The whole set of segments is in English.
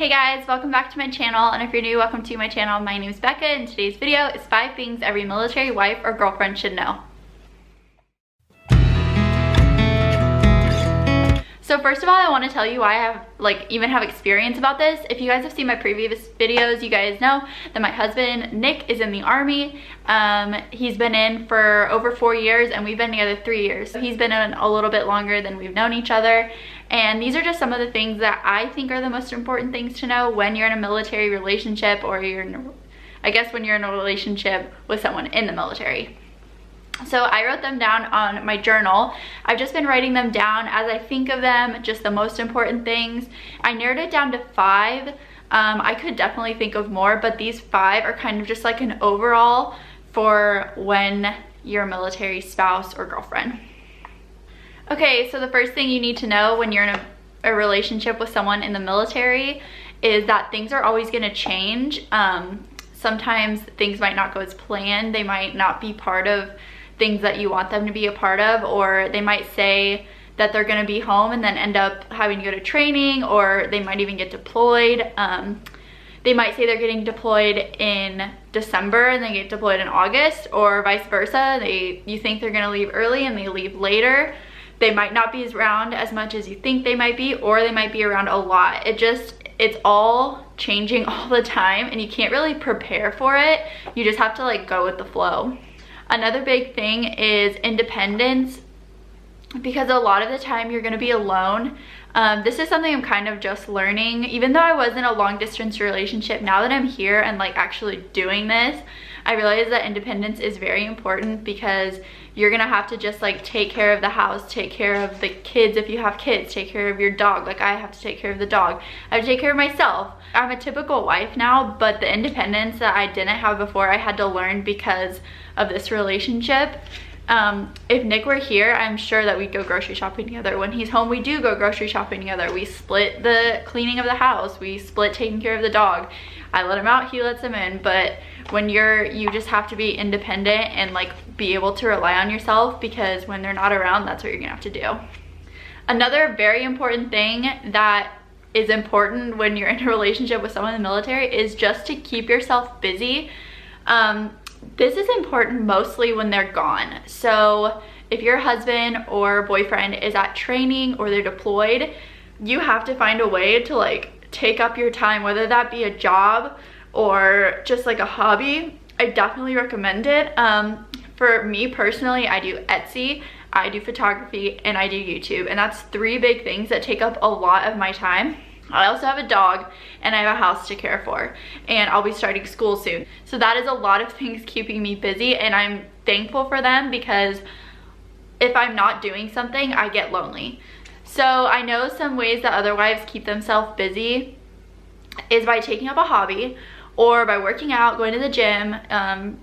Hey guys, welcome back to my channel, and if you're new, welcome to my channel. My name is Becca, and today's video is 5 things every military wife or girlfriend should know. So first of all, I want to tell you why I have even have experience about this. If you guys have seen my previous videos, you guys know that my husband Nick is in the army. He's been in for over 4 years and we've been together 3 years. So he's been in a little bit longer than we've known each other. And these are just some of the things that I think are the most important things to know when you're in a military relationship, or I guess when you're in a relationship with someone in the military. So I wrote them down on my journal. I've just been writing them down as I think of them, just the most important things. I narrowed it down to 5. I could definitely think of more, but these 5 are kind of just like an overall for when you're a military spouse or girlfriend. Okay, so the first thing you need to know when you're in a relationship with someone in the military is that things are always going to change. Sometimes things might not go as planned. They might not be part of things that you want them to be a part of, or they might say that they're going to be home and then end up having to go to training, or they might even get deployed. They might say they're getting deployed in December and they get deployed in August, or vice versa. You think they're going to leave early and they leave later. They might not be around as much as you think they might be, or they might be around a lot. It's all changing all the time and you can't really prepare for it. You just have to go with the flow. Another big thing is independence, because a lot of the time you're going to be alone. This is something I'm kind of just learning. Even though I was in a long distance relationship, now that I'm here and actually doing this, I realize that independence is very important, because you're gonna have to just take care of the house, take care of the kids if you have kids, take care of your dog. I have to take care of the dog. I have to take care of myself. I'm a typical wife now, but the independence that I didn't have before, I had to learn because of this relationship. If Nick were here, I'm sure that we'd go grocery shopping together. When he's home, we do go grocery shopping together. We split the cleaning of the house. We split taking care of the dog. I let him out, he lets him in. But when you just have to be independent and be able to rely on yourself, because when they're not around, that's what you're gonna have to do. Another very important thing that is important when you're in a relationship with someone in the military is just to keep yourself busy. This is important mostly when they're gone. So if your husband or boyfriend is at training or they're deployed, you have to find a way to take up your time, whether that be a job or just a hobby. I definitely recommend it. For me personally, I do Etsy, I do photography, and I do YouTube, and that's 3 big things that take up a lot of my time. I also have a dog and I have a house to care for, and I'll be starting school soon. So that is a lot of things keeping me busy, and I'm thankful for them, because if I'm not doing something, I get lonely. So I know some ways that other wives keep themselves busy is by taking up a hobby, or by working out, going to the gym,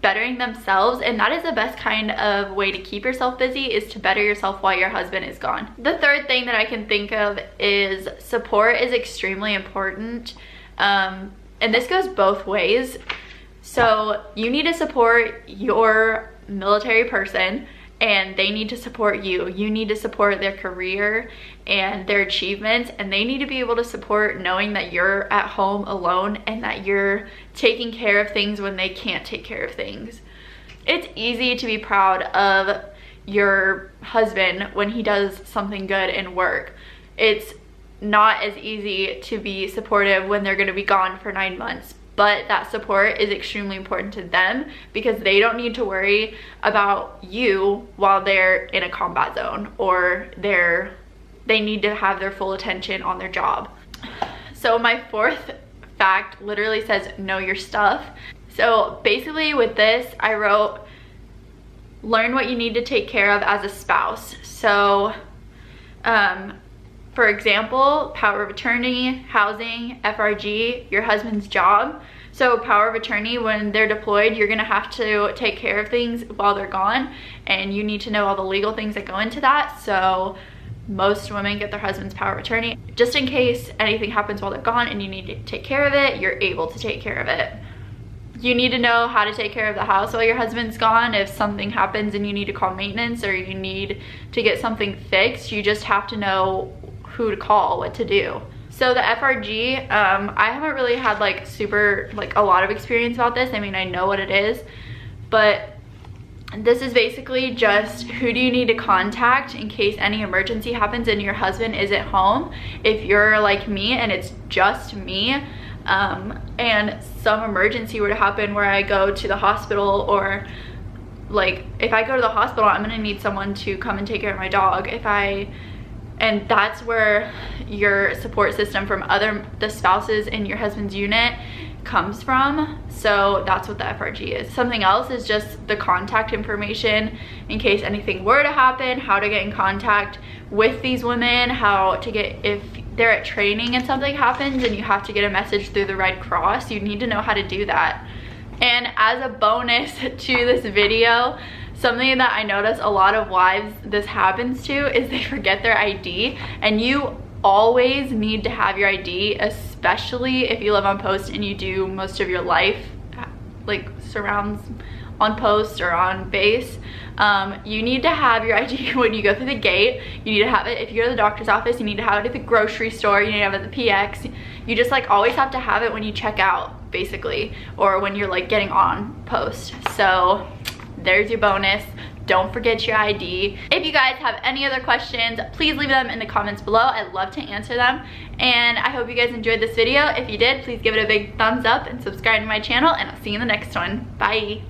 bettering themselves. And that is the best kind of way to keep yourself busy, is to better yourself while your husband is gone. The third thing that I can think of is support is extremely important. And this goes both ways. So you need to support your military person, and they need to support you. You need to support their career and their achievements, and they need to be able to support knowing that you're at home alone and that you're taking care of things when they can't take care of things. It's easy to be proud of your husband when he does something good in work. It's not as easy to be supportive when they're going to be gone for 9 months. But that support is extremely important to them, because they don't need to worry about you while they're in a combat zone, or they need to have their full attention on their job. So my 4th fact literally says know your stuff. So basically with this, I wrote learn what you need to take care of as a spouse. So for example, power of attorney, housing, FRG, your husband's job. So power of attorney, when they're deployed, you're gonna have to take care of things while they're gone, and you need to know all the legal things that go into that. So most women get their husband's power of attorney, just in case anything happens while they're gone and you need to take care of it, you're able to take care of it. You need to know how to take care of the house while your husband's gone. If something happens and you need to call maintenance, or you need to get something fixed, you just have to know who to call, what to do. So the FRG, I haven't really had like a lot of experience about this. I mean, I know what it is, but this is basically just who do you need to contact in case any emergency happens and your husband isn't home. If you're like me and it's just me, and some emergency were to happen where I go to the hospital, or like if I go to the hospital, I'm gonna need someone to come and take care of my dog. And that's where your support system from the spouses in your husband's unit comes from. So that's what the FRG is. Something else is just the contact information in case anything were to happen, how to get in contact with these women, how to get, if they're at training and something happens and you have to get a message through the Red Cross, you need to know how to do that. And as a bonus to this video, something that I notice a lot of wives this happens to is they forget their ID, and you always need to have your ID, especially if you live on post and you do most of your life like surrounds on post or on base. You need to have your ID when you go through the gate. You need to have it if you go to the doctor's office. You need to have it at the grocery store. You need to have it at the PX. You just like always have to have it when you check out, basically, or when you're like getting on post. So there's your bonus. Don't forget your ID. If you guys have any other questions, please leave them in the comments below. I'd love to answer them. And I hope you guys enjoyed this video. If you did, please give it a big thumbs up and subscribe to my channel, and I'll see you in the next one. Bye.